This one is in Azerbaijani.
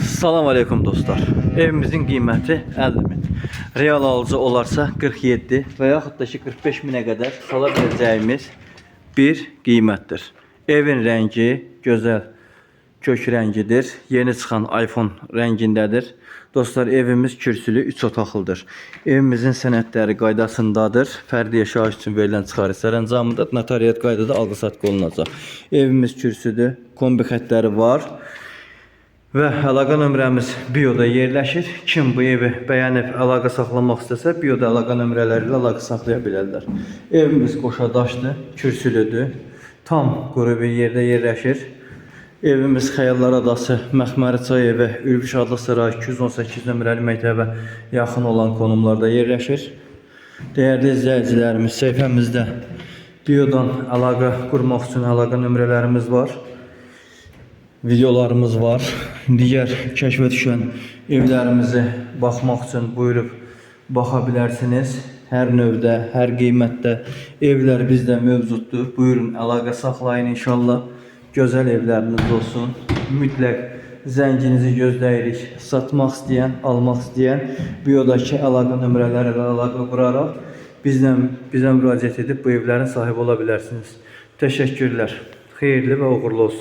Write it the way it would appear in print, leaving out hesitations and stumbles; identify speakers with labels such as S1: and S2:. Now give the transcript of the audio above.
S1: Salam aleykum dostlar. Evimizin qiyməti 50 min. Real alıcı olarsa 47 və yaxud da ki 45 minə qədər sala biləcəyimiz bir qiymətdir. Evin rəngi gözəl kök rəngidir. Yeni çıxan iPhone rəngindədir. Dostlar, evimiz kürsülü 3 otaqlıdır. Evimizin sənədləri qaydasındadır. Fərdi yaşayış üçün verilən çıxarış sərəncamında notariat qaydada alqı-satqı olunacaq. Evimiz kürsüdür. Kombi xətləri var. Və əlaqə nömrəmiz bioda yerləşir. Kim bu evi bəyənib əlaqə saxlamaq istəsə, bioda əlaqə nömrələri ilə əlaqə saxlaya bilərlər. Evimiz qoşadaşdır, kürsülüdür. Tam quru bir yerdə yerləşir. Evimiz Xəyallar Adası, Məxməri çay evi, Ülvi Şadlıq Sarayı 218 nömrəli məktəbə yaxın olan konumlarda yerləşir. Dəyərli izləyicilərimiz, səhifəmizdə biodan əlaqə qurmaq üçün əlaqə nömrələrimiz var. Videolarımız var. Digər kəşfə düşən evlərimizi baxmaq üçün buyurub baxa bilərsiniz. Hər növdə, hər qiymətdə evlər bizdə mövcuddur. Buyurun, əlaqə saxlayın inşallah. Gözəl evləriniz olsun. Mütləq zənginizi gözləyirik. Satmaq istəyən, almaq istəyən biodakı əlaqə nömrələri ilə əlaqə quraraq bizə müraciət edib bu evlərin sahibi ola bilərsiniz. Təşəkkürlər. Xeyirli və uğurlu olsun.